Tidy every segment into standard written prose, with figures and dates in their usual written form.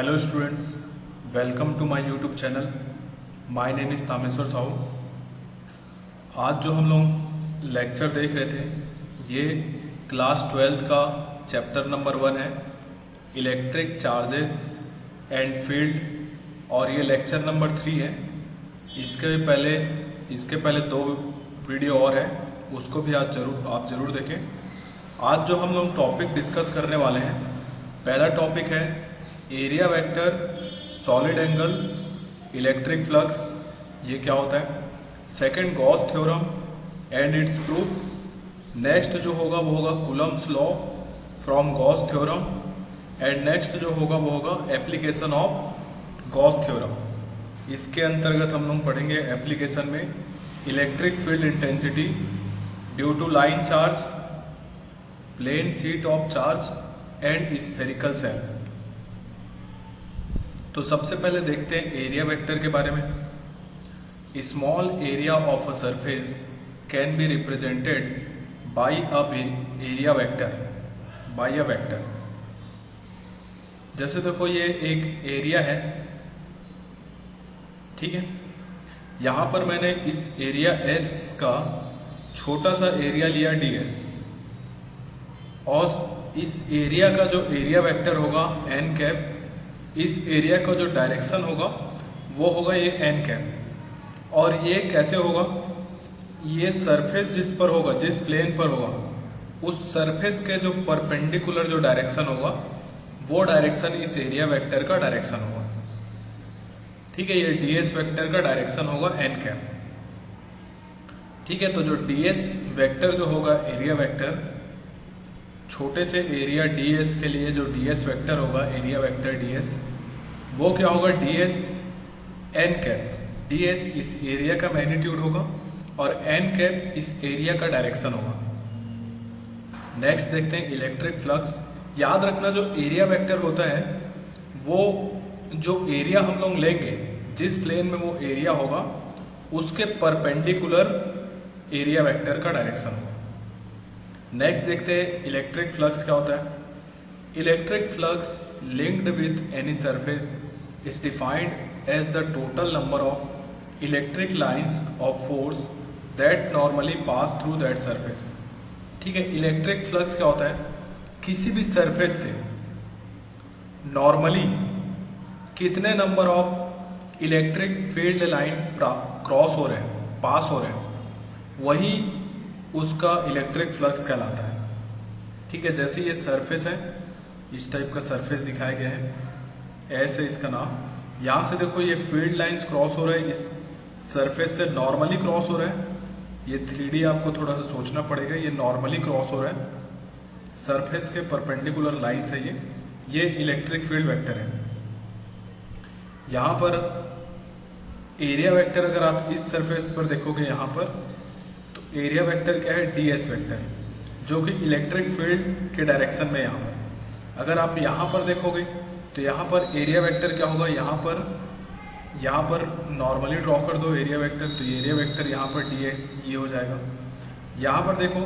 Hello students, welcome to my YouTube channel. My name is Tameshwar Sahu. आज जो हम लोग लेक्चर देख रहे थे ये क्लास 12th का चैप्टर नंबर 1 है, इलेक्ट्रिक चार्जेस एंड फील्ड, और ये लेक्चर नंबर 3 है। इसके पहले 2 वीडियो और है, उसको भी आप जरूर देखें। आज जो हम लोग टॉपिक डिस्कस करने वाले हैं, पहला टॉपिक है area vector, solid angle, electric flux, ये क्या होता है। Second Gauss theorem and it's proof. Next जो होगा वो होगा Coulomb's law from Gauss theorem, and next जो होगा वो होगा एप्लीकेशन ऑफ गॉस थ्योरम। इसके अंतर्गत हम लोग पढ़ेंगे एप्लीकेशन में electric field intensity due to line charge, plane sheet of charge and spherical shell. तो सबसे पहले देखते हैं एरिया वेक्टर के बारे में। Small area of a surface can be represented by a area vector. जैसे देखो ये एक एरिया है, ठीक है। यहां पर मैंने इस एरिया S का छोटा सा एरिया लिया ds, और इस एरिया का जो एरिया वेक्टर होगा n कैप, इस एरिया का जो डायरेक्शन होगा वो होगा ये n कैप। और ये कैसे होगा, ये सरफेस जिस पर होगा, जिस प्लेन पर होगा, उस सरफेस के जो परपेंडिकुलर जो डायरेक्शन होगा वो डायरेक्शन इस एरिया वेक्टर का डायरेक्शन होगा, ठीक है। ये ds वेक्टर का डायरेक्शन होगा n कैप, ठीक है। तो जो ds वेक्टर जो होगा एरिया वेक्टर, छोटे से एरिया ds के लिए जो ds वेक्टर होगा, एरिया वेक्टर ds, वो क्या होगा ds n कैप। ds इस एरिया का मैग्नीट्यूड होगा और n कैप इस एरिया का डायरेक्शन होगा। नेक्स्ट देखते हैं इलेक्ट्रिक फ्लक्स। याद रखना जो एरिया वेक्टर होता है वो जो एरिया हम लोग लेंगे, जिस प्लेन में वो एरिया होगा उसके परपेंडिकुलर एरिया वेक्टर का डायरेक्शन होगा। नेक्स्ट देखते हैं इलेक्ट्रिक फ्लक्स क्या होता है। Electric flux linked with any surface is defined as the total number of electric lines of force that normally pass through that surface, ठीक है। इलेक्ट्रिक फ्लक्स क्या होता है, किसी भी सरफेस से नॉर्मली कितने number of electric field line cross हो रहे हैं, पास हो रहे हैं, वही उसका इलेक्ट्रिक फ्लक्स कहलाता है, ठीक है। जैसे ये सरफेस है, इस टाइप का सरफेस दिखाया गया है, ऐसे इसका नाम। यहाँ से देखो ये फील्ड लाइंस क्रॉस हो रहे हैं, इस सरफेस से नॉर्मली क्रॉस हो रहे हैं। ये 3D आपको थोड़ा सा सोचना पड़ेगा, ये नॉर्मली क्रॉस हो रहा है, सरफेस के परपेंडिकुलर लाइंस है ये इलेक्ट्रिक फील्ड वेक्टर है। यहाँ पर एरिया वेक्टर अगर आप इस सरफेस पर देखोगे, यहाँ पर एरिया वेक्टर क्या है, ds वेक्टर, जो कि इलेक्ट्रिक फील्ड के डायरेक्शन में यहाँ पर। अगर आप यहाँ पर देखोगे तो यहाँ पर एरिया वेक्टर क्या होगा, यहाँ पर नॉर्मली ड्रॉ कर दो एरिया वेक्टर, तो एरिया वेक्टर यहाँ पर ds ये हो जाएगा। यहाँ पर देखो,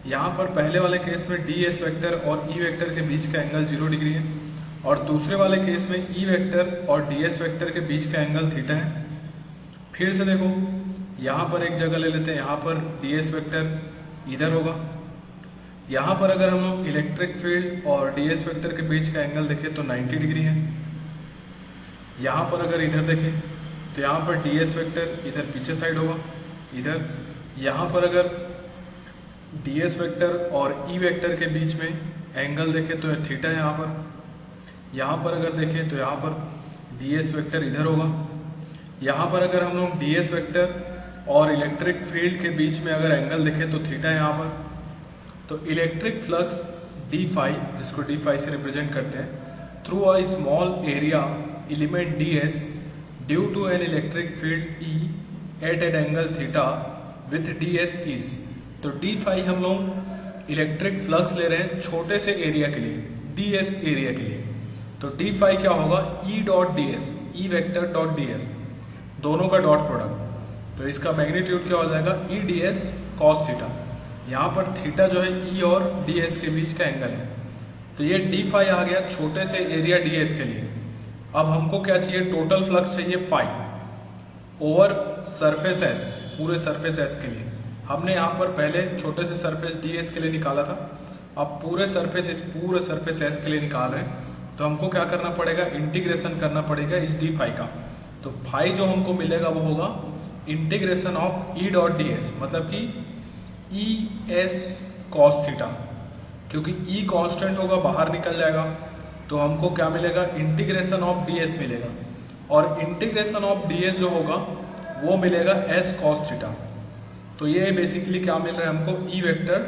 यहाँ पर पहले वाले केस में ds वेक्टर और e वेक्टर के बीच का एंगल 0 डिग्री है, और दूसरे वाले केस में e वेक्टर और ds वेक्टर के बीच का एंगल थीटा है। फिर से देखो, यहाँ पर एक जगह ले लेते हैं, यहाँ पर ds वेक्टर इधर होगा। यहाँ पर अगर हम लोग इलेक्ट्रिक फील्ड और ds वेक्टर के बीच का एंगल देखें तो 90 डिग्री है। यहाँ पर अगर इधर देखें तो यहाँ पर ds वेक्टर इधर पीछे साइड होगा, इधर। यहाँ पर अगर ds वेक्टर और e वेक्टर के बीच में एंगल देखें तो थीटा है यहाँ पर। यहाँ पर अगर देखें तो यहाँ पर ds वेक्टर इधर होगा। यहाँ पर अगर हम लोग ds वेक्टर और इलेक्ट्रिक फील्ड के बीच में अगर एंगल देखें तो थीटा है यहाँ पर। तो इलेक्ट्रिक फ्लक्स d फाई, जिसको d फाई से रिप्रेजेंट करते हैं, through a small area element ds due to an electric field E at an angle theta with ds is. तो d फाई हम लोग इलेक्ट्रिक फ्लक्स ले रहे हैं छोटे से एरिया के लिए, ds एरिया के लिए। तो d फाई क्या होगा, E dot ds, E vector dot ds, दोनों का डॉट प्रोडक्ट। तो इसका मैग्नीट्यूड क्या हो जाएगा, ई ds cos थीटा। यहाँ पर थीटा जो है ई और ds के बीच का एंगल है, तो ये d फाई आ गया छोटे से एरिया ds के लिए। अब हमको क्या चाहिए, टोटल फ्लक्स चाहिए फाई ओवर सरफेस एस, पूरे सरफेस एस के लिए। हमने यहाँ पर पहले छोटे से सरफेस डी एस के लिए निकाला था, अब पूरे सरफेस एस के लिए निकाल रहे हैं। तो हमको क्या करना पड़ेगा, इंटीग्रेशन करना पड़ेगा इस डी फाई का। तो फाई जो हमको मिलेगा वो होगा integration of E dot D S, मतलब कि ई एस कॉस थीटा, क्योंकि ई कांस्टेंट होगा बाहर निकल जाएगा। तो हमको क्या मिलेगा, इंटीग्रेशन ऑफ डी एस मिलेगा, और इंटीग्रेशन ऑफ डी एस जो होगा वो मिलेगा एस कॉस थीटा। तो ये बेसिकली क्या मिल रहा है हमको, ई वेक्टर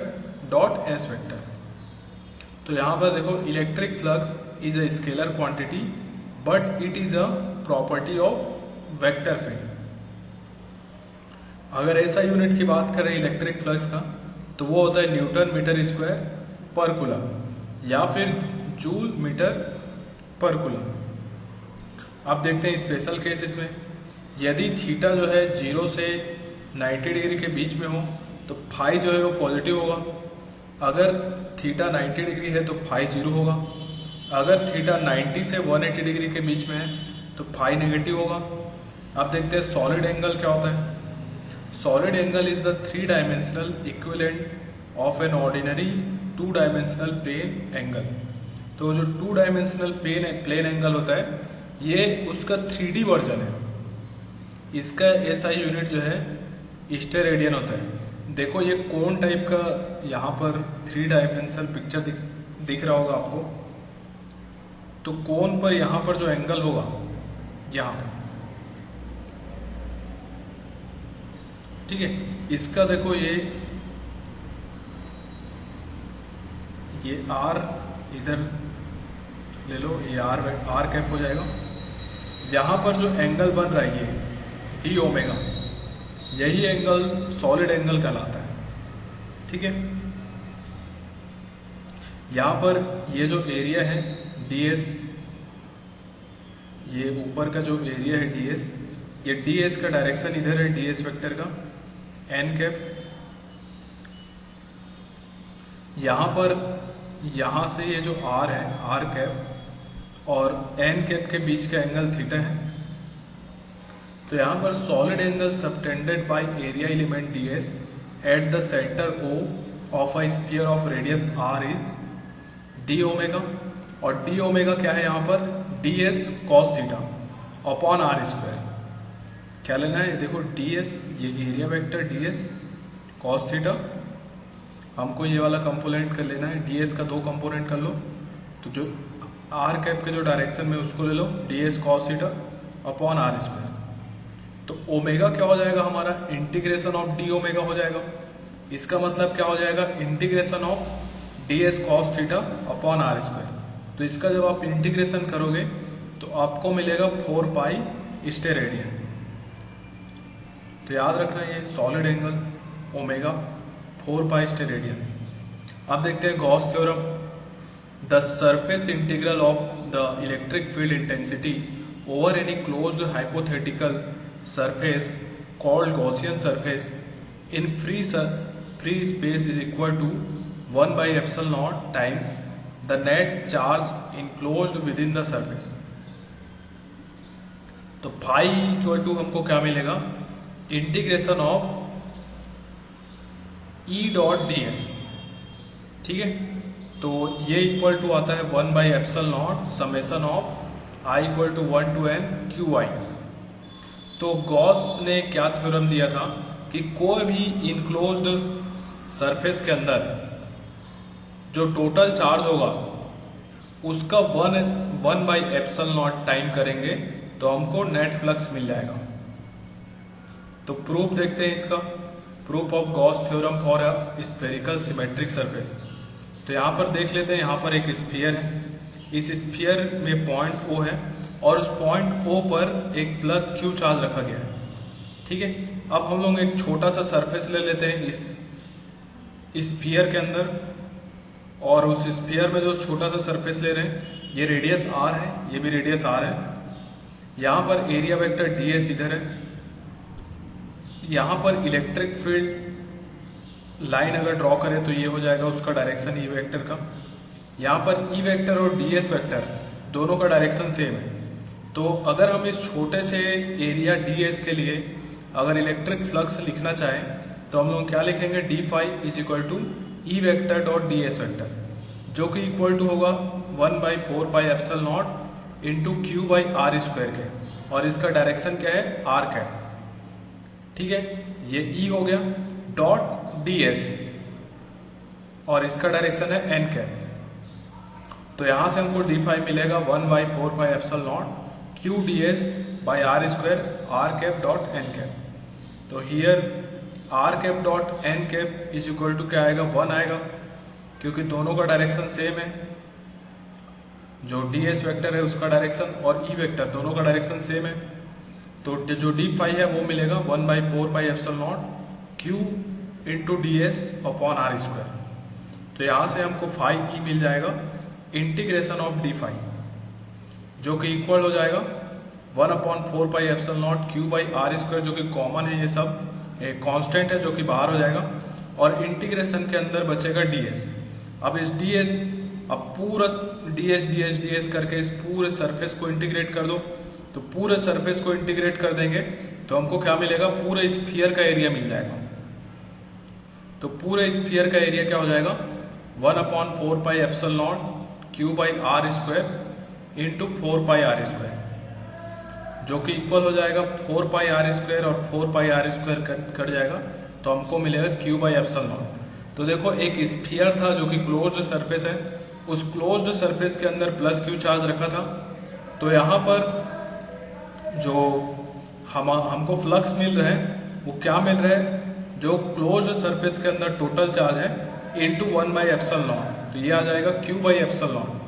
डॉट एस वेक्टर। तो यहाँ पर देखो, electric flux is a scalar quantity but it is a property of vector field. अगर ऐसा यूनिट की बात करें इलेक्ट्रिक फ्लक्स का, तो वो होता है न्यूटन मीटर स्क्वायर पर कूलम, या फिर जूल मीटर पर कूलम। अब देखते हैं स्पेशल केस इसमें, यदि थीटा जो है 0 से 90 डिग्री के बीच में हो तो फाई जो है वो पॉजिटिव होगा। अगर थीटा 90 डिग्री है तो फाई 0 होगा। अगर थीटा 90 से 180 डिग्री के बीच में है तो फाई नेगेटिव होगा। अब देखते हैं सॉलिड एंगल क्या होता है। Solid angle is the 3 dimensional equivalent of an ordinary 2 dimensional plane angle. तो जो 2 डायमेंशनल प्लेन एंगल होता है ये उसका 3D वर्जन है। इसका एसआई यूनिट जो है स्टेरेडियन होता है। देखो ये कोन टाइप का यहाँ पर 3 डायमेंशनल पिक्चर दिख रहा होगा आपको। तो कोन पर यहाँ पर जो एंगल होगा यहाँ पर, ठीक है, इसका देखो ये आर इधर ले लो, ये आर कैप हो जाएगा। यहाँ पर जो एंगल बन रहा है ये डी ओमेगा, यही एंगल सॉलिड एंगल कहलाता है, ठीक है। यहाँ पर ये जो एरिया है ds, ये ऊपर का जो एरिया है ds, ये ds का डायरेक्शन इधर है ds वेक्टर का n कैप। यहाँ पर यहाँ से ये जो r है r कैप और n कैप के बीच का एंगल थीटा है। तो यहाँ पर solid angle subtended by area element ds eight the centre O of a sphere of radius r is D omega. और डी ओमेगा क्या है यहाँ पर, ds cos theta upon r square. क्या लेना है, देखो ds, ये area vector ds cos theta, हमको ये वाला कंपोनेंट कर लेना है। ds का 2 कंपोनेंट कर लो, तो जो r कैप के जो डायरेक्शन में उसको ले लो ds cos theta upon r square. तो ओमेगा क्या हो जाएगा हमारा, इंटीग्रेशन ऑफ डी ओमेगा हो जाएगा। इसका मतलब क्या हो जाएगा, integration of ds cos theta upon r square. तो इसका जब आप इंटीग्रेशन करोगे तो आपको मिलेगा 4 पाई स्टेरेडियन। तो याद रखना ये सॉलिड एंगल ओमेगा 4 पाई स्टेरेडियन। अब देखते हैं Gauss theorem. The surface integral of the electric field intensity over any closed hypothetical surface called Gaussian surface in free space is equal to 1 by epsilon naught times the net charge enclosed within the surface। तो phi equal to हमको क्या मिलेगा, integration of E dot D s, ठीक है। तो ये equal to आता है 1 by epsilon naught summation of i equal to 1 to n q i. तो गॉस ने क्या थ्योरम दिया था कि कोई भी इनक्लोज्ड सरफेस के अंदर जो टोटल चार्ज होगा उसका 1 बाई एप्सल नॉट टाइम करेंगे तो हमको नेट फ्लक्स मिल जाएगा। तो प्रूफ देखते हैं इसका, proof of Gauss theorem for a spherical symmetric surface. तो यहाँ पर देख लेते हैं, यहाँ पर एक स्फीयर है, इस स्फीयर में पॉइंट O है और उस पॉइंट O पर एक प्लस Q चार्ज रखा गया है, ठीक है। अब हम लोग एक छोटा सा सरफेस ले लेते हैं इस स्फीयर के अंदर, और उस स्फीयर में जो छोटा सा सरफेस ले रहे हैं ये रेडियस R है, ये भी रेडियस R है। यहाँ पर एरिया वेक्टर ds इधर है। यहाँ पर इलेक्ट्रिक फील्ड लाइन अगर ड्रॉ करें तो ये हो जाएगा उसका डायरेक्शन ई वेक्टर का। यहाँ पर ई वेक्टर और ds वेक्टर दोनों का डायरेक्शन सेम है। तो अगर हम इस छोटे से एरिया ds के लिए अगर इलेक्ट्रिक फ्लक्स लिखना चाहें तो हम लोग क्या लिखेंगे, D phi is equal to E vector dot D S vector, जो कि इक्वल टू होगा 1/4πε0 into Q by R square के, और इसका डायरेक्शन क्या है, आर कैप। ठीक है, ये ई हो गया डॉट डी एस, और इसका डायरेक्शन है एन कैप। तो यहां से हमको डी फाई मिलेगा 1/4πε0 Q D S by R square R cap dot N cap. तो here R cap dot N cap is equal to क्या आएगा, 1 आएगा, क्योंकि दोनों का डायरेक्शन सेम है। जो डी एस वैक्टर है उसका डायरेक्शन और ई वेक्टर दोनों का डायरेक्शन सेम है। तो जो डी फाई है वो मिलेगा 1/4πε0 Q into D S upon are square. तो यहाँ से हमको फाई ई मिल जाएगा इंटीग्रेशन ऑफ डी फाई, जो कि इक्वल हो जाएगा 1/4πε0 क्यू बाई आर स्क्वायर, जो कि कॉमन है, ये सब कांस्टेंट है जो कि बाहर हो जाएगा, और इंटीग्रेशन के अंदर बचेगा ds। अब इस ds, अब पूरा ds करके इस पूरे सरफेस को इंटीग्रेट कर दो, तो पूरे सरफेस को इंटीग्रेट कर देंगे तो हमको क्या मिलेगा, पूरे स्फीयर का एरिया मिल जाएगा। तो पूरे स्फीयर का एरिया क्या हो जाएगा, 1/4πε0 Q by R square into 4πr square, जो कि इक्वल हो जाएगा 4πr स्क्वायर और 4πr स्क्वायर कट जाएगा, तो हमको मिलेगा क्यू बाई एप्सिलॉन। तो देखो एक स्फीयर था जो कि क्लोज्ड सरफेस है, उस क्लोज्ड सरफेस के अंदर प्लस क्यू चार्ज रखा था। तो यहाँ पर जो हमको फ्लक्स मिल रहा है वो क्या मिल रहा है, जो क्लोज्ड सरफेस के अंदर टोटल चार्ज है इंटू 1/ε0, तो ये आ जाएगा क्यू बाई एप्सिलॉन।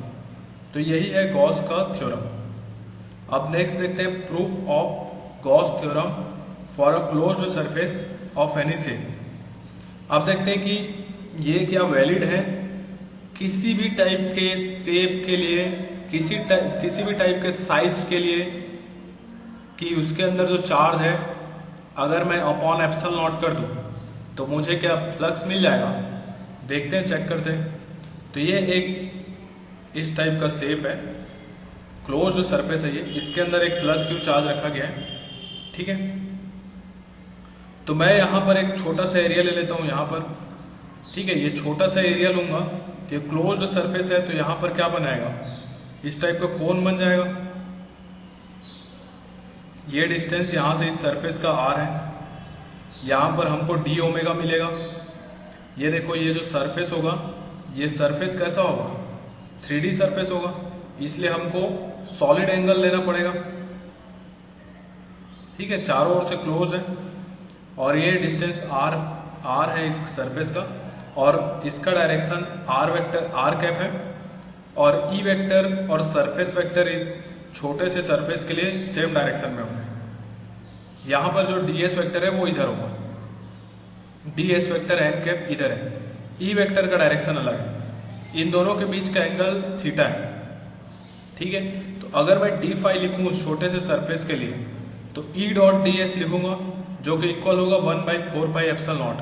तो यही है गॉस का थ्योरम। अब नेक्स्ट देखते हैं proof of Gauss theorem for a closed surface of any shape. अब देखते हैं कि ये क्या वैलिड है किसी भी टाइप के शेप के लिए, किसी भी टाइप के साइज के लिए, कि उसके अंदर जो चार्ज है अगर मैं अपॉन एप्सिलॉन कर दूं तो मुझे क्या फ्लक्स मिल जाएगा। देखते हैं, चेक करते हैं। तो ये एक इस टाइप का शेप है, क्लोज्ड सरफेस है ये, इसके अंदर एक प्लस क्यू चार्ज रखा गया है। ठीक है, तो मैं यहाँ पर एक छोटा सा एरिया ले लेता हूँ यहाँ पर। ठीक है, ये छोटा सा एरिया लूंगा, तो ये क्लोज्ड सरफेस है, तो यहाँ पर क्या बनाएगा, इस टाइप का कोन बन जाएगा। ये डिस्टेंस यहाँ से इस सरफेस का आर है, यहाँ पर हमको डी ओमेगा मिलेगा। ये देखो, ये जो सरफेस होगा, ये सरफेस कैसा होगा, 3D सरफेस होगा, इसलिए हमको सॉलिड एंगल लेना पड़ेगा। ठीक है, चारों ओर से क्लोज है, और ये डिस्टेंस आर है इस सरफेस का, और इसका direction r vector r cap है, और ई वेक्टर और सरफेस वेक्टर इस छोटे से सरफेस के लिए सेम डायरेक्शन में होंगे। यहाँ पर जो डी एस वेक्टर है वो इधर होगा, d S vector n cap इधर है, ई वेक्टर का डायरेक्शन अलग है, इन दोनों के बीच का एंगल थीटा है। ठीक है, तो अगर मैं डी फाई लिखूँ उस छोटे से सरफेस के लिए, तो ई डॉट डी एस लिखूंगा, जो कि इक्वल होगा 1/4πε0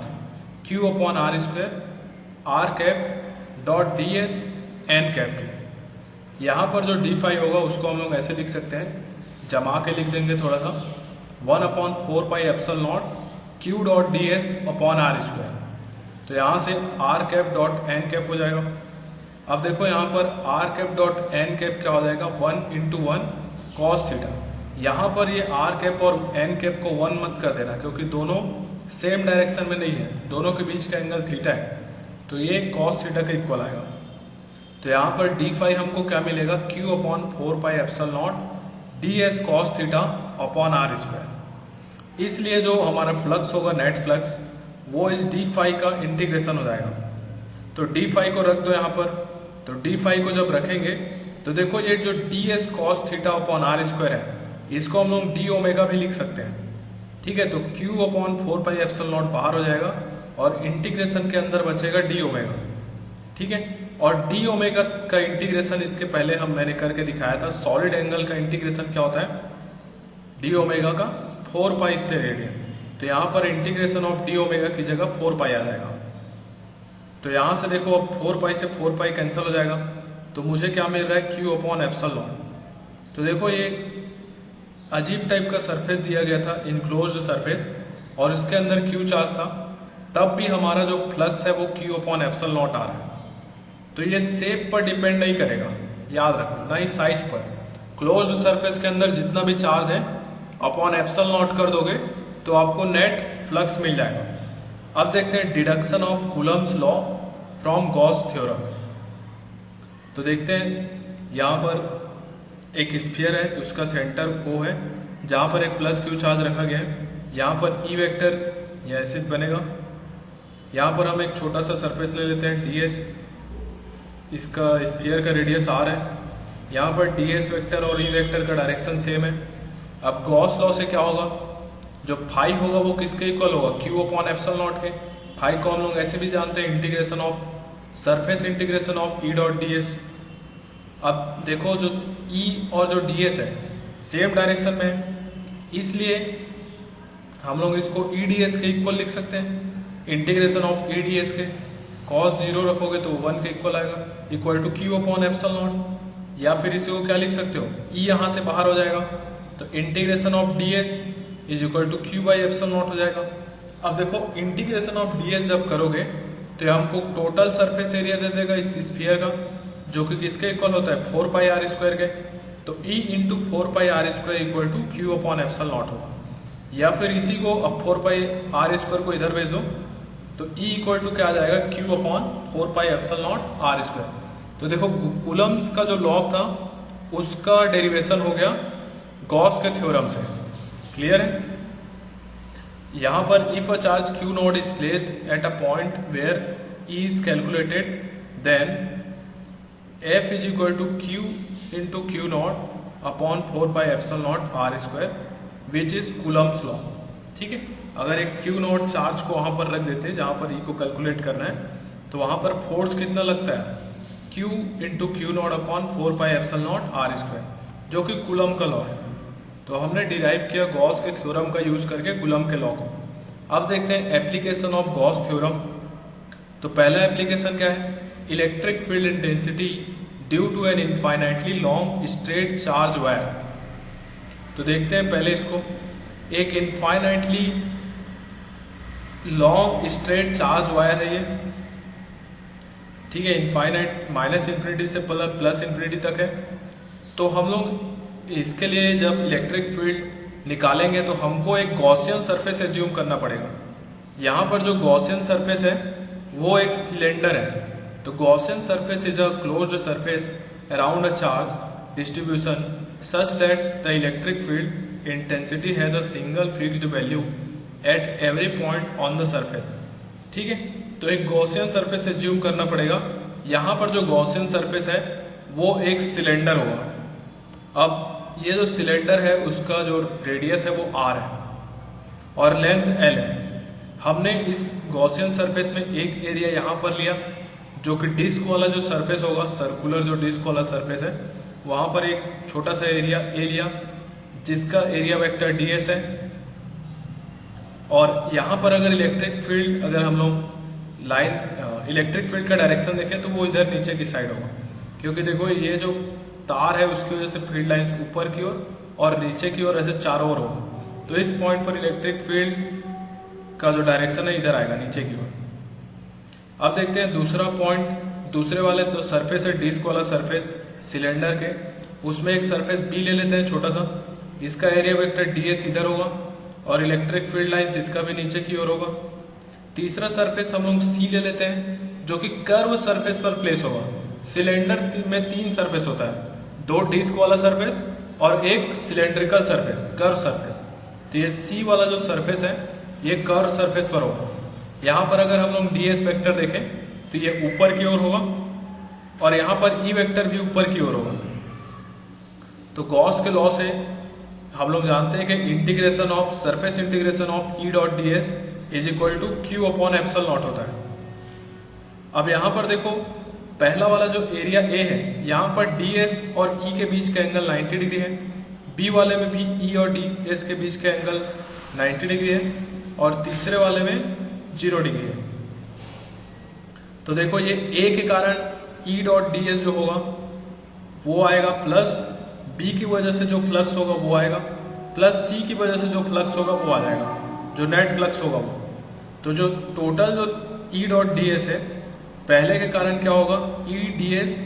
Q upon are square R cap dot D S N cap के। यहाँ पर जो डी फाई होगा उसको हम लोग ऐसे लिख सकते हैं, जमा के लिख देंगे थोड़ा सा, 1/4πε0 Q dot D S upon are square. तो यहाँ से R cap dot N cap हो जाएगा। अब देखो यहाँ पर R cap dot N cap क्या हो जाएगा, 1/1 कॉस थीटा। यहाँ पर ये आर कैप और एन कैप को 1 मत कर देना, क्योंकि दोनों सेम डायरेक्शन में नहीं है, दोनों के बीच का एंगल थीटा है, तो ये कॉस थीटा के इक्वल आएगा। तो यहाँ पर डी फाई हमको क्या मिलेगा, Q upon 4πε0 D S cos theta upon are square. इसलिए जो हमारा फ्लक्स होगा, नेट फ्लक्स, वो इस डी फाई का इंटीग्रेशन हो जाएगा। तो डी फाई को रख दो यहाँ पर। तो डी फाई को जब रखेंगे तो देखो, ये जो d S cos theta upon are square है, इसको हम लोग डी ओमेगा भी लिख सकते हैं। ठीक है, तो क्यू अपॉन 4πε0 बाहर हो जाएगा, और इंटीग्रेशन के अंदर बचेगा डी ओमेगा। ठीक है, और डी ओमेगा का इंटीग्रेशन इसके पहले मैंने करके दिखाया था। सॉलिड एंगल का इंटीग्रेशन क्या होता है, डी ओमेगा का 4π स्टेयर रेडियन। तो यहाँ पर इंटीग्रेशन ऑफ डी ओमेगा की जगह 4π आ जाएगा। तो यहाँ से देखो, अब 4π से 4π कैंसिल हो जाएगा, तो मुझे क्या मिल रहा है, क्यू अपॉन एप्सिलॉन। तो देखो, ये अजीब टाइप का सरफेस दिया गया था, इनक्लोज्ड सरफेस, और इसके अंदर क्यू चार्ज था, तब भी हमारा जो फ्लक्स है वो क्यू अपॉन एप्सिलॉन नॉट आ रहा है। तो ये शेप पर डिपेंड नहीं करेगा, याद रखना, ना ही साइज पर। क्लोज्ड सरफेस के अंदर जितना भी चार्ज है अपॉन एप्सिलॉन नॉट कर दोगे तो आपको नेट फ्लक्स मिल जाएगा। अब देखते हैं deduction of Coulomb's law from Gauss theorem. तो देखते हैं यहाँ पर एक स्फीयर है, उसका सेंटर O है, जहाँ पर एक प्लस क्यू चार्ज रखा गया है। यहाँ पर ई वेक्टर या ऐसे बनेगा। यहाँ पर हम एक छोटा सा सरफेस ले लेते हैं ds, इसका स्फीयर का रेडियस r है। यहाँ पर ds वेक्टर और ई वेक्टर का डायरेक्शन सेम है। अब गॉस लॉ से क्या होगा, जो फाई होगा वो किसके इक्वल होगा, क्यू अपॉन एप्सिलॉन नॉट के। फाई को हम लोग ऐसे भी जानते हैं, integration of surface integration of E dot D s. अब देखो जो ई और जो डी एस है सेम डायरेक्शन में है, इसलिए हम लोग इसको ई डी एस के इक्वल लिख सकते हैं। Integration of E D s के कॉस 0 रखोगे तो 1 के इक्वल आएगा, equal to Q upon epsilon naught. या फिर इसी को क्या लिख सकते हो, ई यहाँ से बाहर हो जाएगा तो integration of d s is equal to q by epsilon naught हो जाएगा। अब देखो इंटीग्रेशन ऑफ डी एस जब करोगे तो हमको टोटल सरफेस एरिया दे देगा इस स्फीयर का, जो कि किसके इक्वल होता है, 4 पाई आर स्क्वायर के। तो E into 4 pi r square equal to Q upon epsilon naught होगा। या फिर इसी को अब 4 पाई आर स्क्वायर को इधर भेजो तो E इक्वल टू क्या आ जाएगा, q upon 4 pi epsilon naught r square. तो देखो कूलम्स का जो लॉ था उसका डेरिवेशन हो गया गॉस के थ्योरम से। क्लियर है। यहाँ पर if a charge q naught is placed at a point where E is calculated, then F is equal to Q into Q naught upon 4 by epsilon naught R square, which is Coulomb's law। ठीक है, अगर एक Q not charge को वहाँ पर रख देते हैं जहाँ पर E को कैलकुलेट करना है, तो वहाँ पर फोर्स कितना लगता है, Q into q naught upon 4 pi epsilon naught r square, जो कि कूलम का लॉ है। तो हमने डिराइव किया गॉस के थ्योरम का यूज करके कूलम के लॉ को। अब देखते हैं एप्लीकेशन ऑफ गॉस थ्योरम। तो पहला एप्लीकेशन क्या है, electric field intensity due to an infinitely long straight charge wire. तो देखते हैं पहले इसको, एक infinitely long straight charge wire है ये, ठीक है, इनफाइनाइट माइनस इन्फिनिटी से प्लस इन्फिनिटी तक है। तो हम लोग इसके लिए जब इलेक्ट्रिक फील्ड निकालेंगे तो हमको एक गॉसियन सरफेस एज्यूम करना पड़ेगा। यहाँ पर जो गॉसियन सरफेस है वो एक सिलेंडर है। तो Gaussian surface is a closed surface around a charge distribution such that the electric field intensity has a single fixed value at every point on the surface. ठीक है, तो एक गॉसियन सरफेस एज्यूम करना पड़ेगा। यहाँ पर जो गॉसियन सरफेस है वो एक सिलेंडर होगा। अब ये जो सिलेंडर है उसका जो रेडियस है वो r है और लेंथ l है। हमने इस गॉसियन सरफेस में एक एरिया यहाँ पर लिया जो कि डिस्क वाला जो सरफेस होगा, सर्कुलर जो डिस्क वाला सरफेस है, वहाँ पर एक छोटा सा एरिया a लिया जिसका एरिया वेक्टर ds है। और यहाँ पर अगर इलेक्ट्रिक फील्ड, अगर हम लोग लाइन इलेक्ट्रिक फील्ड का डायरेक्शन देखें तो वो इधर नीचे की साइड होगा, क्योंकि देखो ये जो तार है उसकी वजह से फील्ड लाइंस ऊपर की ओर और नीचे की ओर ऐसे चारों ओर होगा। तो इस पॉइंट पर इलेक्ट्रिक फील्ड का जो डायरेक्शन है इधर आएगा नीचे की ओर। अब देखते हैं दूसरा पॉइंट, दूसरे वाले जो सरफेस है डिस्क वाला सरफेस सिलेंडर के, उसमें एक सरफेस बी ले लेते हैं छोटा सा, इसका एरिया वेक्टर ds इधर होगा और इलेक्ट्रिक फील्ड लाइंस इसका भी नीचे की ओर होगा। तीसरा सरफेस हम लोग सी ले लेते हैं जो कि कर्व सरफेस पर प्लेस होगा। सिलेंडर में 3 सरफेस होता है, 2 डिस्क वाला सरफेस और एक सिलेंड्रिकल सरफेस, कर्व सरफेस। तो ये सी वाला जो सरफेस है ये कर्व सरफेस पर होगा। यहाँ पर अगर हम लोग ds वेक्टर देखें तो ये ऊपर की ओर होगा और यहाँ पर e वेक्टर भी ऊपर की ओर होगा। तो गॉस के लॉ से हम लोग जानते हैं कि integration of surface integration of E dot D s is equal to Q upon epsilon naught होता है। अब यहाँ पर देखो पहला वाला जो एरिया ए है, यहाँ पर ds और e के बीच का एंगल 90 डिग्री है, बी वाले में भी e और ds के बीच का एंगल 90 डिग्री है और तीसरे वाले में 0 डिग्री है। तो देखो ये a के कारण e डॉट ds जो होगा वो आएगा प्लस b की वजह से जो फ्लक्स होगा वो आएगा प्लस सी की वजह से जो फ्लक्स होगा वो आ जाएगा, जो नेट फ्लक्स होगा वो। तो जो टोटल जो ई डॉट डी एस है, पहले के कारण क्या होगा, E D S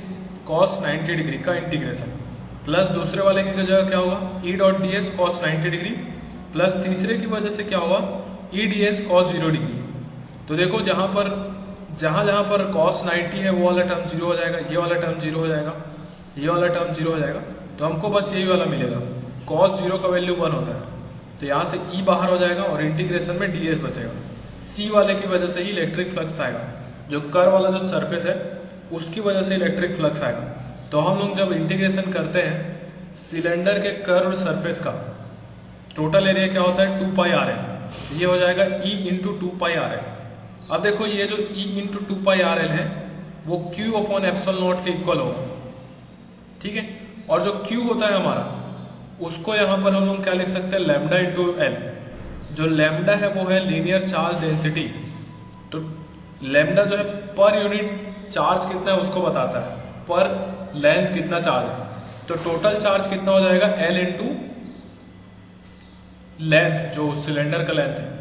cos 90 degree का इंटीग्रेशन, प्लस दूसरे वाले की जगह क्या होगा, ई dot D S cos 90 degree, plus तीसरे की वजह से क्या होगा, E D S cos 0 degree. तो देखो जहाँ पर कॉस 90 है वो वाला टर्म जीरो हो जाएगा, ये वाला टर्म जीरो हो जाएगा, ये वाला टर्म जीरो हो जाएगा, तो हमको बस यही वाला मिलेगा, कॉस 0 का वैल्यू 1 होता है। तो यहाँ से ई बाहर हो जाएगा और इंटीग्रेशन में डी एस बचेगा। सी वाले की वजह से ही इलेक्ट्रिक फ्लक्स आएगा, जो कर्व वाला जो सरफेस है उसकी वजह से इलेक्ट्रिक फ्लक्स आएगा। तो हम लोग जब इंटीग्रेशन करते हैं सिलेंडर के कर्व सरफेस का, टोटल एरिया क्या होता है 2 पाई आर एल, ये हो जाएगा ई इंटू 2 पाई आर एल। अब देखो ये जो ई इंटू 2 पाई आर एल है वो क्यू अपॉन एप्सिलॉन नॉट के इक्वल होगा, ठीक है। और जो क्यू होता है हमारा, उसको यहाँ पर हम लोग क्या लिख सकते हैं, लैम्डा इंटू एल। जो लैम्डा है वो है लीनियर चार्ज डेंसिटी। तो लैम्डा जो है पर यूनिट चार्ज कितना है उसको बताता है, पर लेंथ कितना चार्ज है। तो टोटल चार्ज कितना हो जाएगा, एल इंटू लेंथ, जो सिलेंडर का लेंथ है।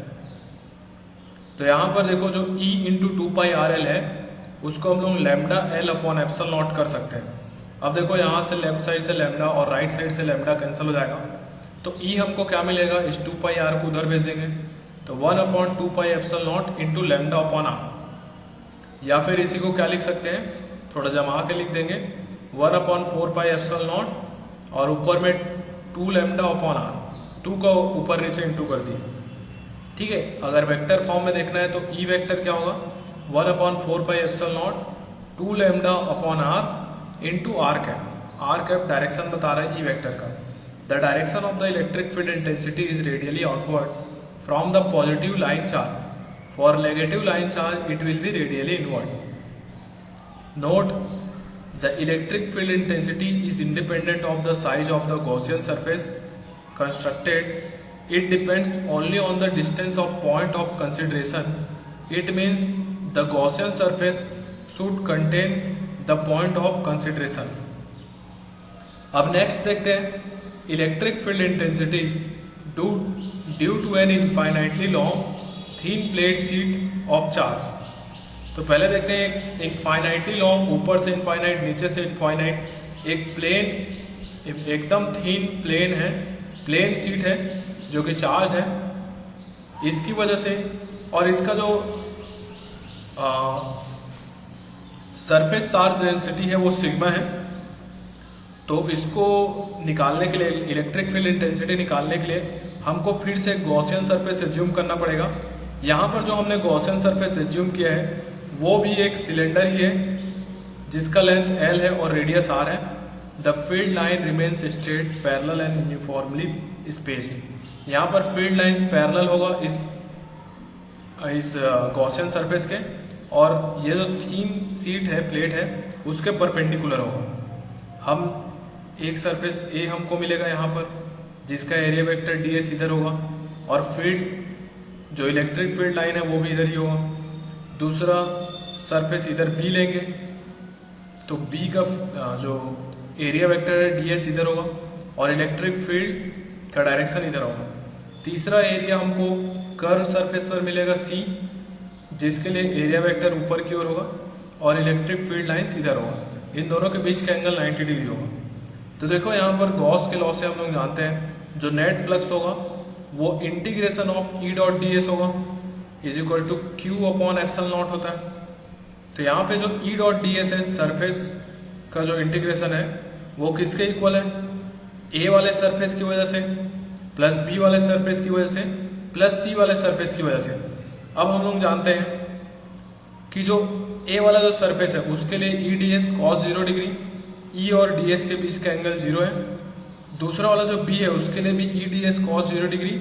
तो यहां पर देखो जो E इंटू 2 पाई आर एल है उसको हम लोग lambda L upon epsilon not कर सकते हैं। अब देखो यहाँ से लेफ्ट साइड से लैम्डा और राइट साइड से लैम्डा कैंसिल हो जाएगा, तो E हमको क्या मिलेगा, इस 2 पाई आर को उधर भेज देंगे, तो 1 upon 2 pi epsilon naught into lambda upon r. या फिर इसी को क्या लिख सकते हैं, थोड़ा जमा के लिख देंगे, 1 अपॉन 4 पाई एप्सिलॉन नॉट और ऊपर में 2 लैम्डा अपॉन आर, 2 का ऊपर नीचे इंटू कर दिए, ठीक है। अगर वेक्टर फॉर्म में देखना है तो ई वेक्टर क्या होगा, 1 upon 4 pi epsilon naught 2 lambda upon r into r cap. R cap direction बता रहा है ई वेक्टर का। The direction of the electric field intensity is radially outward from the positive line charge, for negative line charge it will be radially inward. Note, the electric field intensity is independent of the size of the Gaussian surface constructed. It depends only on the distance of point of consideration. It means the Gaussian surface should contain the point of consideration. अब next देखते हैं electric field intensity due to an infinitely long thin plate sheet of charge. तो पहले देखते हैं infinitely long, ऊपर से infinite नीचे से इनफाइनाइट, एक प्लेन एकदम थिन प्लेन है, प्लेन शीट है जो कि चार्ज है, इसकी वजह से, और इसका जो सरफेस चार्ज डेंसिटी है वो सिग्मा है। तो इसको निकालने के लिए, इलेक्ट्रिक फील्ड इंटेंसिटी निकालने के लिए हमको फिर से गॉसियन सरफेस एज्यूम करना पड़ेगा। यहाँ पर जो हमने गॉसियन सरफेस एज्यूम किया है वो भी एक सिलेंडर ही है जिसका लेंथ L है और रेडियस R है। The field line remains straight parallel and uniformly spaced. यहाँ पर फील्ड लाइंस पैरेलल होगा इस गॉसियन सरफेस के, और ये जो थिन शीट है, प्लेट है, उसके परपेंडिकुलर होगा। हम एक सरफेस ए हमको मिलेगा यहाँ पर जिसका एरिया वेक्टर ds इधर होगा, और फील्ड जो इलेक्ट्रिक फील्ड लाइन है वो भी इधर ही होगा। दूसरा सरफेस इधर B लेंगे तो B का जो एरिया वेक्टर है ds इधर होगा और इलेक्ट्रिक फील्ड का डायरेक्शन इधर होगा। तीसरा एरिया हमको कर्व सरफेस पर मिलेगा C, जिसके लिए एरिया वेक्टर ऊपर की ओर होगा और इलेक्ट्रिक फील्ड लाइंस इधर होगा। इन दोनों के बीच का एंगल 90 डिग्री होगा। तो देखो यहाँ पर गॉस के लॉ से हम लोग जानते हैं जो नेट फ्लक्स होगा वो integration of E dot D S होगा is equal to Q upon epsilon naught होता है। तो यहाँ पे जो ई डॉट डी एस है, सरफेस का जो इंटीग्रेशन है वो किसके इक्वल है, ए वाले सरफेस की वजह से प्लस बी वाले सरफेस की वजह से प्लस सी वाले सरफेस की वजह से। अब हम लोग जानते हैं कि जो ए वाला जो सरफेस है उसके लिए E D S cos 0 degree, E और डी एस के बीच का एंगल 0 है। दूसरा वाला जो बी है उसके लिए भी E D S cos 0 degree,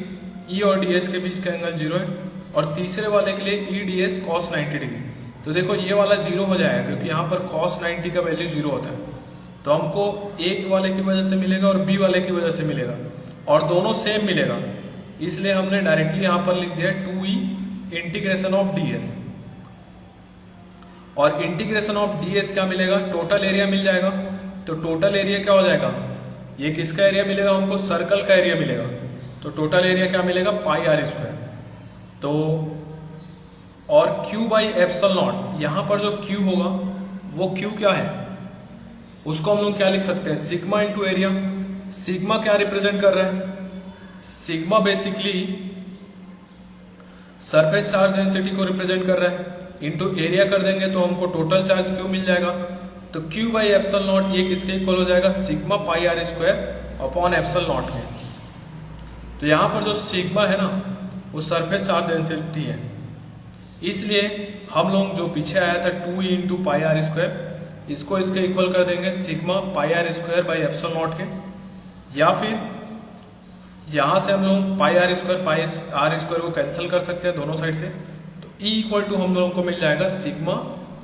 E और डी एस के बीच का एंगल 0 है। और तीसरे वाले के लिए E D S cos 90 degree. तो देखो ये वाला 0 हो जाएगा क्योंकि यहाँ पर कॉस 90 का वैल्यू 0 होता है। तो हमको एक वाले की वजह से मिलेगा और बी वाले की वजह से मिलेगा, और दोनों सेम मिलेगा, इसलिए हमने डायरेक्टली यहाँ पर लिख दिया 2e इंटीग्रेशन ऑफ ds। और इंटीग्रेशन ऑफ ds क्या मिलेगा, टोटल एरिया मिल जाएगा। तो टोटल एरिया क्या हो जाएगा, ये किसका एरिया मिलेगा हमको, सर्कल का एरिया मिलेगा। तो टोटल एरिया क्या मिलेगा, पाई आर स्क्वायर। तो और Q बाई एप्सल नॉट, यहां पर जो Q होगा वो Q क्या है, उसको हम लोग क्या लिख सकते हैं, सिग्मा इंटू एरिया। सिग्मा क्या रिप्रेजेंट कर रहा है, sigma basically surface charge density को रिप्रेजेंट कर रहा है, इंटू एरिया कर देंगे तो हमको टोटल चार्ज Q मिल जाएगा। तो Q बाई एप्सल नॉट ये किसके इक्वल हो जाएगा, sigma pi r square upon epsilon naught के। तो यहां पर जो सिग्मा है ना वो सरफेस चार्ज डेंसिटी है, इसलिए हम लोग जो पीछे आया था 2 इंटू पाई आर स्क्वायर, इसको इसके इक्वल कर देंगे sigma pi r square by epsilon naught के, या फिर यहां से हम लोग पाई आर स्क्वायर को कैंसिल कर सकते हैं दोनों साइड से। तो E इक्वल टू हम लोगों को मिल जाएगा सिग्मा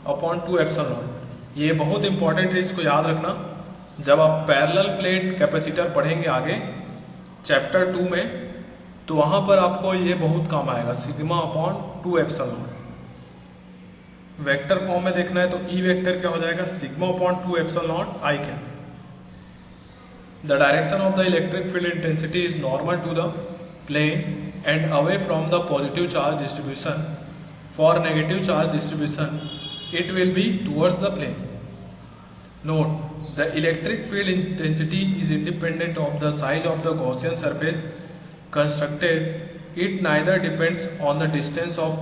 अपॉन 2 एप्सल नॉट। ये बहुत इंपॉर्टेंट है, इसको याद रखना जब आप पैरेलल प्लेट कैपेसिटर पढ़ेंगे आगे चैप्टर 2 में, तो वहां पर आपको ये बहुत काम आएगा, sigma upon 2 epsilon not. Vector form में देखना है तो E वेक्टर क्या हो जाएगा, sigma upon 2 epsilon not I cap. The direction of the electric field intensity is normal to the plane and away from the positive charge distribution. For negative charge distribution, it will be towards the plane. Note: the electric field intensity is independent of the size of the Gaussian surface constructed. It neither depends on the distance of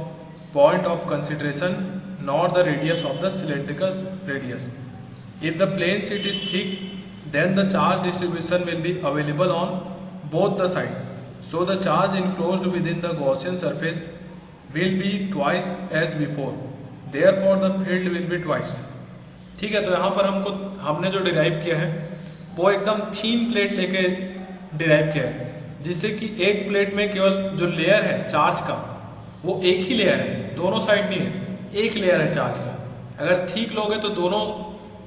point of consideration nor the radius of the cylindrical radius. If the plane sheet is thick, then the charge distribution will be available on both the sides. So the charge enclosed within the Gaussian surface will be twice as before. Therefore the field will be twice. ठीक है, तो यहाँ पर हमने जो derive किया है वो एकदम थीन प्लेट लेके डिराइव किया है, जिससे कि एक प्लेट में केवल जो लेयर है चार्ज का वो एक ही लेयर है, दोनों साइड नहीं है, एक लेयर है चार्ज का। अगर ठीक लोगे तो दोनों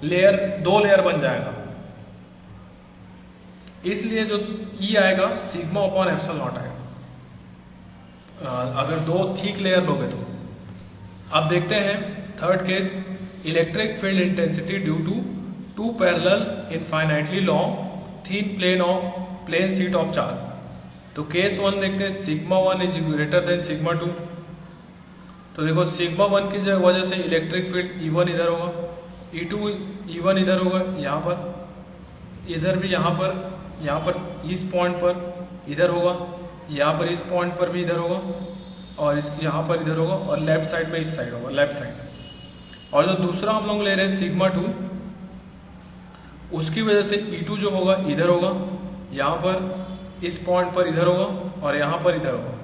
लेयर दो लेयर बन जाएगा, इसलिए जो E आएगा सिग्मा अपॉन एप्सल नॉट आएगा अगर दो थिक लेयर लोगे तो। अब देखते हैं third case, electric field intensity due to 2 parallel infinitely long thin plane sheet of charge. तो केस 1 देखते हैं, sigma 1 is greater than sigma 2। तो देखो सिग्मा 1 की वजह से इलेक्ट्रिक फील्ड E1 इधर होगा, E1 इधर होगा, यहाँ पर इधर भी, यहाँ पर इस पॉइंट पर इधर होगा, यहाँ पर इस पॉइंट पर भी इधर होगा, और यहाँ पर इधर होगा, और लेफ्ट साइड में इस साइड होगा, लेफ्ट साइड। और जो दूसरा हम लोग ले रहे हैं सिग्मा 2, उसकी वजह से E2 जो होगा इधर होगा, यहाँ पर इस पॉइंट पर इधर होगा, और यहाँ पर इधर होगा।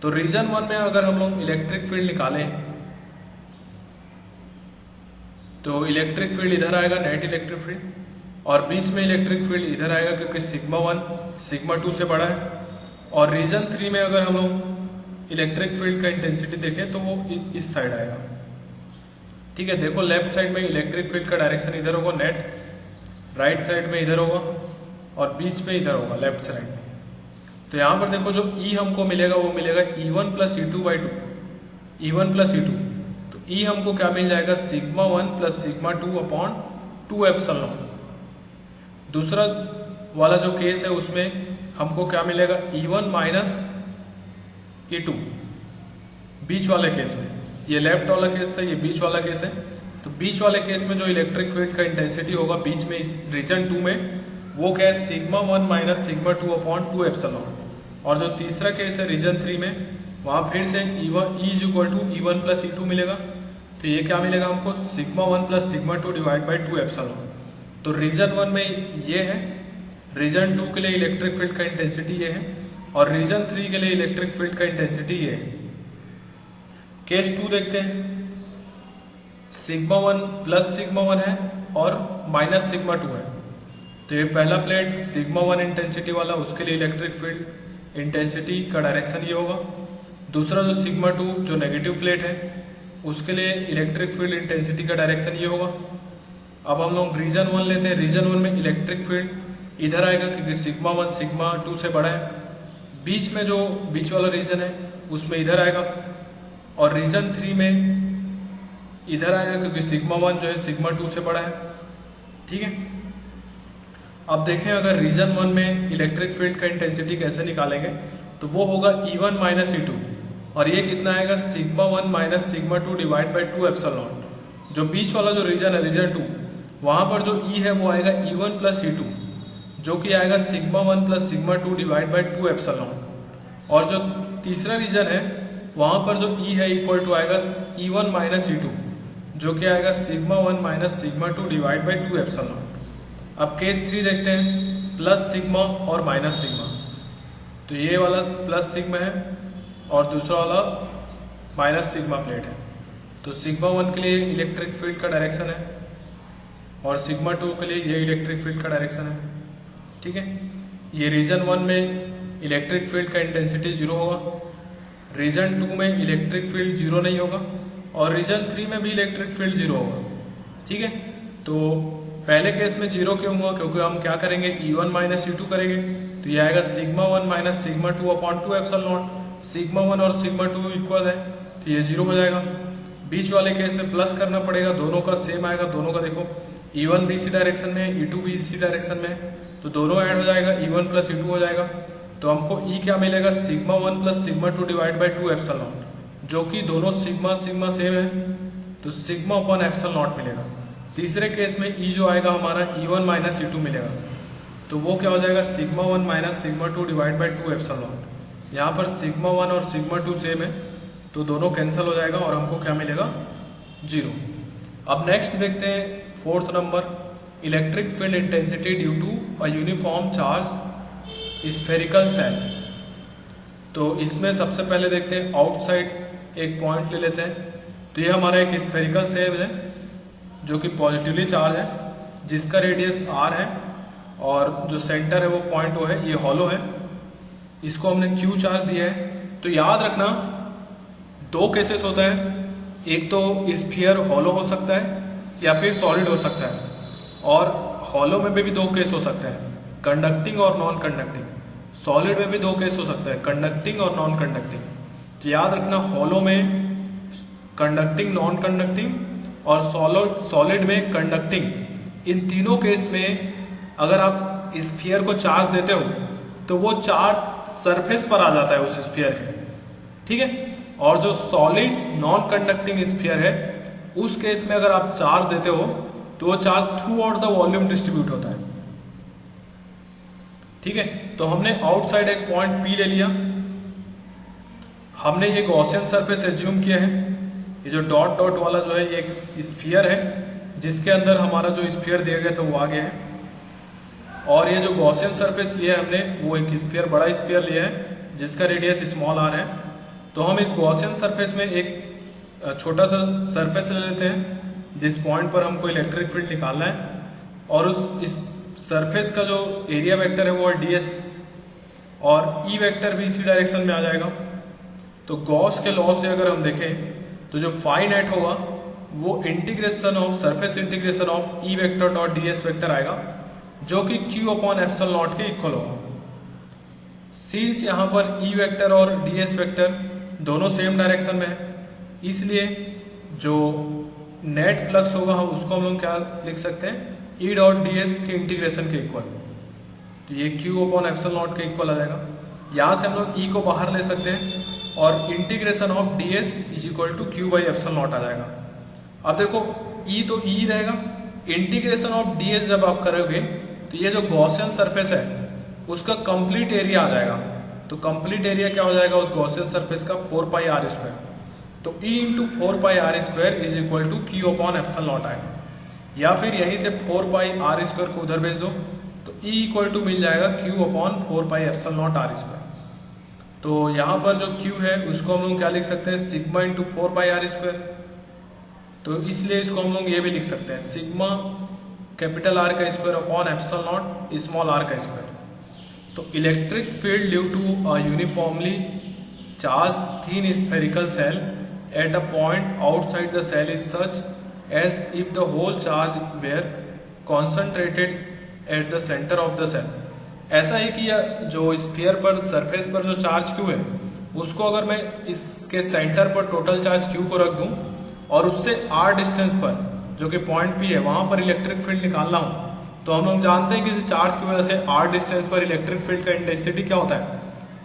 तो रीजन 1 में अगर हम लोग इलेक्ट्रिक फील्ड निकालें तो इलेक्ट्रिक फील्ड इधर आएगा, नेट इलेक्ट्रिक फील्ड, और बीच में इलेक्ट्रिक फील्ड इधर आएगा क्योंकि सिग्मा 1 सिग्मा 2 से बड़ा है। और रीजन 3 में अगर हम लोग इलेक्ट्रिक फील्ड का इंटेंसिटी देखें तो वो इस साइड आएगा। ठीक है, देखो लेफ्ट साइड में इलेक्ट्रिक फील्ड का डायरेक्शन इधर होगा नेट, राइट साइड में इधर होगा, और बीच में इधर होगा लेफ्ट साइड। तो यहाँ पर देखो जो E हमको मिलेगा वो मिलेगा E1 plus E2 by 2, E1 plus E2। तो E हमको क्या मिल जाएगा, sigma 1 plus sigma 2 upon 2 epsilon not. दूसरा वाला जो केस है उसमें हमको क्या मिलेगा, E1 माइनस E2 बीच वाले केस में। ये लेफ्ट वाला केस था, ये बीच वाला केस है। तो बीच वाले केस में जो इलेक्ट्रिक फील्ड का इंटेंसिटी होगा बीच में रीजन 2 में, वो क्या है, sigma 1 minus sigma 2 upon 2 epsilon not. और जो तीसरा केस है रीजन 3 में, वहां फिर से E is equal to E1 plus E2 मिलेगा। तो ये क्या मिलेगा हमको, sigma 1 plus sigma 2 divide by 2 epsilon naught. तो रीजन 1 में ये है, रीजन 2 के लिए इलेक्ट्रिक फील्ड का इंटेंसिटी ये है, और रीजन 3 के लिए इलेक्ट्रिक फील्ड का इंटेंसिटी ये है। केस 2 देखते हैं, सिग्मा 1 प्लस सिग्मा 1 है और माइनस सिग्मा 2 है। तो ये पहला प्लेट सिग्मा 1 इंटेंसिटी वाला, उसके लिए इलेक्ट्रिक फील्ड इंटेंसिटी का डायरेक्शन ये होगा। दूसरा जो सिग्मा 2 जो नेगेटिव प्लेट है, उसके लिए इलेक्ट्रिक फील्ड इंटेंसिटी का डायरेक्शन ये होगा। अब हम लोग रीजन 1 लेते हैं। रीजन 1 में इलेक्ट्रिक फील्ड इधर आएगा क्योंकि सिग्मा 1 सिग्मा 2 से बड़ा है। बीच में जो बीच वाला रीजन है उसमें इधर आएगा, और रीजन 3 में इधर आएगा क्योंकि सिग्मा 1 जो है सिग्मा 2 से बड़ा है। ठीक है, अब देखें अगर रीजन 1 में इलेक्ट्रिक फील्ड का इंटेंसिटी कैसे निकालेंगे, तो वो होगा E1 माइनस E2, और ये कितना आएगा sigma 1 minus sigma 2 divide by 2 epsilon not. जो बीच वाला जो रीजन है रीजन 2, वहां पर जो E है वो आएगा E1 प्लस E2, जो कि आएगा sigma 1 plus sigma 2 divide by 2 epsilon not. और जो तीसरा रीजन है वहां पर जो E है इक्वल टू आएगा E1 माइनस E2, जो कि आएगा sigma 1 minus sigma 2 divide by 2 epsilon not. अब केस 3 देखते हैं, प्लस सिग्मा और माइनस सिग्मा। तो ये वाला प्लस सिग्मा है और दूसरा वाला माइनस सिग्मा प्लेट है। तो सिग्मा 1 के लिए इलेक्ट्रिक फील्ड का डायरेक्शन है और सिग्मा 2 के लिए ये इलेक्ट्रिक फील्ड का डायरेक्शन है। ठीक है, ये रीजन 1 में इलेक्ट्रिक फील्ड का इंटेंसिटी 0 होगा, रीजन 2 में इलेक्ट्रिक फील्ड 0 नहीं होगा, और रीजन 3 में भी इलेक्ट्रिक फील्ड 0 होगा। ठीक है, तो पहले केस में 0 क्यों हुआ, क्योंकि हम क्या करेंगे E1 माइनस E2 करेंगे, तो ये आएगा sigma 1 minus sigma 2 upon 2 epsilon not. Sigma 1 और सिग्मा 2 इक्वल है तो ये 0 हो जाएगा। बीच वाले केस में प्लस करना पड़ेगा, दोनों का सेम आएगा, दोनों का देखो E1 भी इसी डायरेक्शन में है, E2 भी इसी डायरेक्शन में है, तो दोनों ऐड हो जाएगा, E1 प्लस E2 हो जाएगा। तो हमको E क्या मिलेगा sigma 1 plus sigma 2 divide by 2 epsilon not, जो कि दोनों सिग्मा सिग्मा सेम है, तो सिग्मा अपॉन एप्सिलॉन नॉट मिलेगा। तीसरे केस में E जो आएगा हमारा E1 माइनस E2 मिलेगा, तो वो क्या हो जाएगा sigma 1 minus sigma 2 divide by 2 epsilon naught. यहाँ पर सिग्मा 1 और सिग्मा 2 सेम है, तो दोनों कैंसिल हो जाएगा और हमको क्या मिलेगा 0। अब नेक्स्ट देखते हैं 4th number, electric field intensity due to a uniform charge spherical shell. तो इसमें सबसे पहले देखते हैं आउटसाइड एक पॉइंट ले लेते हैं। तो ये हमारा एक स्फेरिकल सेल है जो कि पॉजिटिवली चार्ज है, जिसका रेडियस r है और जो सेंटर है वो पॉइंट O है, ये हॉलो है, इसको हमने Q चार्ज दिया है। तो याद रखना 2 केसेस होता है, एक तो स्फीयर हॉलो हो सकता है या फिर सॉलिड हो सकता है, और हॉलो में भी 2 केस हो सकते हैं, कंडक्टिंग और नॉन कंडक्टिंग। सॉलिड में भी 2 केस हो सकता है, कंडक्टिंग और नॉन कंडक्टिंग। तो याद रखना हॉलो में कंडक्टिंग, नॉन कंडक्टिंग और सॉलिड में कंडक्टिंग, इन तीनों केस में अगर आप स्फीयर को चार्ज देते हो तो वो चार्ज सरफेस पर आ जाता है उस स्फीयर के। ठीक है, और जो सॉलिड नॉन कंडक्टिंग स्फीयर है उस केस में अगर आप चार्ज देते हो तो वो charge through out the volume distribute होता है। ठीक है, तो हमने आउटसाइड एक पॉइंट P ले लिया, हमने ये गॉसियन सरफेस एज्यूम किया है। ये जो डॉट डॉट वाला जो है ये एक स्फीयर है जिसके अंदर हमारा जो स्फीयर दिया गया था वो आ गया है, और ये जो गॉसियन सरफेस लिया है हमने वो एक स्फीयर, बड़ा स्फीयर लिया है जिसका रेडियस स्मॉल r है। तो हम इस गॉसियन सरफेस में एक छोटा सा सरफेस ले लेते हैं जिस पॉइंट पर हमको इलेक्ट्रिक फील्ड निकालना है, और इस सरफेस का जो एरिया वेक्टर है वो है ds, और E वेक्टर भी इसी डायरेक्शन में आ जाएगा। तो गॉस के लॉ से अगर हम देखें तो जो फाई नेट होगा वो integration of surface integration of E vector dot ds vector आएगा, जो कि Q अपॉन एप्सिलॉन नॉट के इक्वल होगा। सीन्स यहाँ पर E वेक्टर और ds वेक्टर दोनों सेम डायरेक्शन में है, इसलिए जो नेट फ्लक्स होगा हम उसको हम लोग क्या लिख सकते हैं E डॉट ds के इंटीग्रेशन के इक्वल। तो ये Q अपॉन एप्सिलॉन नॉट के इक्वल आ जाएगा। यहाँ से हम लोग E को बाहर ले सकते हैं और integration of ds is equal to Q by epsilon naught आ जाएगा। अब देखो E तो E रहेगा, इंटीग्रेशन ऑफ ds जब आप करोगे तो ये जो गॉसियन सरफेस है उसका कंप्लीट एरिया आ जाएगा। तो कंप्लीट एरिया क्या हो जाएगा उस गॉसियन सरफेस का 4 पाई r स्क्वायर। तो E into 4 pi r square is equal to Q upon epsilon naught आएगा, या फिर यहीं से 4 पाई r स्क्वायर को उधर भेज दो तो E इक्वल टू मिल जाएगा Q upon 4 pi epsilon not r square. तो यहाँ पर जो Q है उसको हम लोग क्या लिख सकते हैं sigma into 4 pi r square. तो इसलिए इसको हम लोग ये भी लिख सकते हैं सिग्मा कैपिटल R का square upon epsilon naught small r का स्क्वायर। तो electric field due to a uniformly charge thin spherical shell at a point outside the shell is such as if the whole charge were concentrated at the centre of the shell. ऐसा है कि जो sphere पर surface पर जो charge Q है उसको अगर मैं इसके सेंटर पर टोटल चार्ज Q को रख दूं और उससे r डिस्टेंस पर जो कि पॉइंट P है वहां पर इलेक्ट्रिक फील्ड निकालना हो तो हम लोग जानते हैं कि इस चार्ज की वजह से r डिस्टेंस पर इलेक्ट्रिक फील्ड का इंटेंसिटी क्या होता है,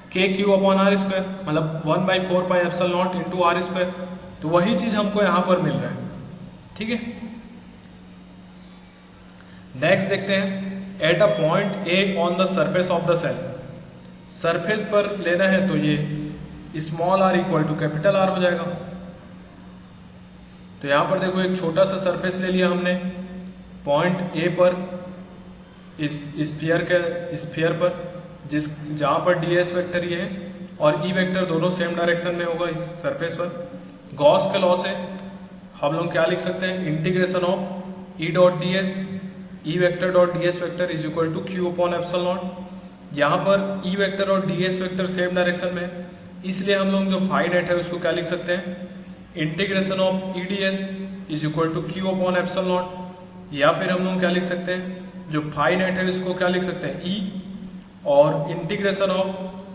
k q upon are square, मतलब 1/4πε0 इंटू आर स्क्वायर। तो वही चीज हमको यहाँ पर मिल रहा है। ठीक है, नेक्स्ट देखते हैं, at a point A on the surface of the shell. Surface पर लेना है तो ये small r equal to capital R हो जाएगा। तो यहां पर देखो एक छोटा सा सरफेस ले लिया हमने पॉइंट ए पर, इस स्फीयर पर, जहां पर ds वेक्टर ये है और e वेक्टर दोनों सेम डायरेक्शन में होगा इस सरफेस पर। गॉस के लॉ से हम लोग क्या लिख सकते हैं, integration of e dot ds, e vector dot ds vector is equal to q upon epsilon naught. यहाँ पर e वेक्टर और ds वेक्टर सेम डायरेक्शन में है, इसलिए हम लोग जो फाई नेट है उसको क्या लिख सकते हैं, integration of E D s is equal to Q upon epsilon naught. या फिर हम लोग क्या लिख सकते हैं, जो फाई नेट है उसको क्या लिख सकते हैं, ई, और integration of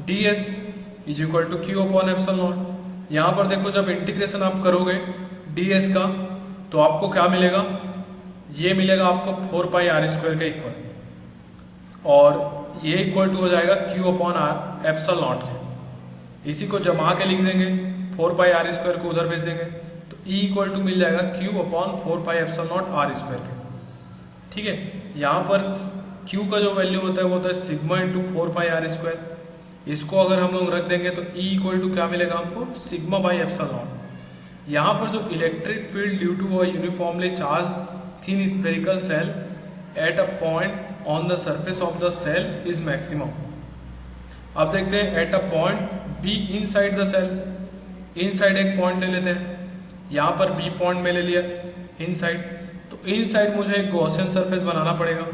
d s is equal to Q upon epsilon naught. यहाँ पर देखो जब इंटीग्रेशन आप करोगे डी एस का तो आपको क्या मिलेगा, ये मिलेगा आपको 4πr² के इक्वल, और ये इक्वल टू हो जाएगा q upon r epsilon naught के। इसी को जमा के लिख देंगे, 4πr² को उधर भेज देंगे तो E इक्वल टू मिल जाएगा क्यू अपॉन 4πε0r² के। ठीक है, यहाँ पर Q का जो वैल्यू होता है वो होता है सिग्मा इंटू 4πr²। इसको अगर हम लोग रख देंगे तो E इक्वल टू क्या मिलेगा हमको, सिग्मा बाई एप्सिलॉन नॉट। यहाँ पर जो electric field due to a uniformly charge thin spherical shell at a point on the surface of the shell is maximum. अब देखते हैं at a point B inside the shell. Inside एक point ले लेते हैं, यहाँ पर B point में ले लिया इन साइड। तो इन साइड मुझे एक गॉसियन सरफेस बनाना पड़ेगा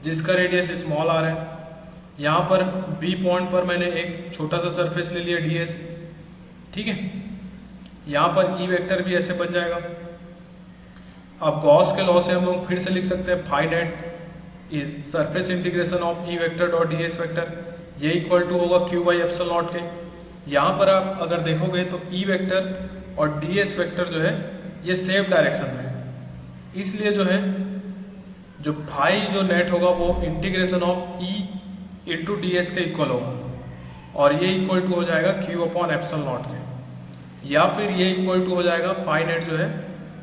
जिसका रेडियस स्मॉल आर है। यहाँ पर बी पॉइंट पर मैंने एक छोटा सा सरफेस ले लिया ds। ठीक है, यहाँ पर ई वेक्टर भी ऐसे बन जाएगा। अब गॉस के लॉ से हम लोग फिर से लिख सकते हैं phi net is surface integration of E vector dot ds vector, ये इक्वल टू होगा क्यू बाई एप्सिलॉन नॉट के। यहाँ पर आप अगर देखोगे तो ई वेक्टर और ds वेक्टर जो है ये सेम डायरेक्शन में है, इसलिए जो है जो फाई जो नेट होगा वो integration of E into ds के इक्वल होगा, और ये इक्वल टू हो जाएगा क्यू अपॉन एप्सिलॉन नॉट के। या फिर ये इक्वल टू हो जाएगा फाई नेट जो है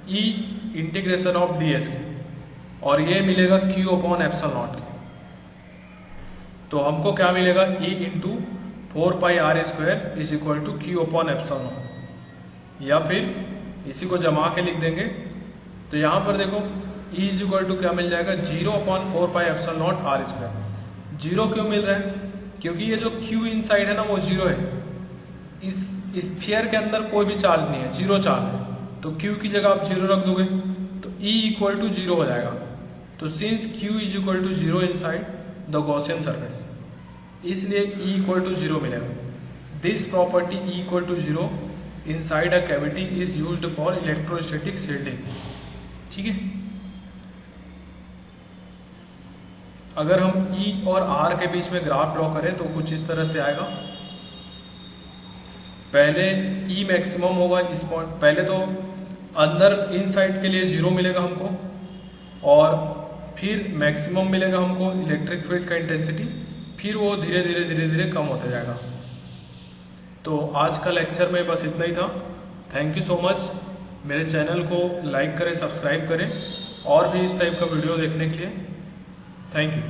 ई इंटीग्रेशन ऑफ ds के, और ये मिलेगा क्यू अपॉन एप्सिलॉन नॉट के। तो हमको क्या मिलेगा, E into 4πr² is equal to Q upon epsilon naught. या फिर इसी को जमा के लिख देंगे तो यहाँ पर देखो E इज इक्वल टू क्या मिल जाएगा, 0/4πε0r²। जीरो क्यों मिल रहा है, क्योंकि ये जो Q इन साइड है ना वो जीरो है। इस स्फीयर के अंदर कोई भी चार्ज नहीं है, जीरो चार्ज है। तो Q की जगह आप जीरो रख दोगे तो E इक्वल टू जीरो हो जाएगा। तो since Q is equal to zero inside the Gaussian surface, इसलिए E इक्वल टू जीरो मिलेगा। This property E equal to zero inside a cavity is used for electrostatic shielding. ठीक है, अगर हम E और R के बीच में graph draw करें तो कुछ इस तरह से आएगा। पहले E मैक्सिमम होगा इस पॉइंट, पहले तो अंदर इन साइड के लिए जीरो मिलेगा हमको, और फिर मैक्सिमम मिलेगा हमको इलेक्ट्रिक फील्ड का इंटेंसिटी, फिर वो धीरे धीरे कम होता जाएगा। तो आज का लेक्चर में बस इतना ही था। Thank you so much. मेरे चैनल को लाइक करें, सब्सक्राइब करें, और भी इस टाइप का वीडियो देखने के लिए थैंक यू।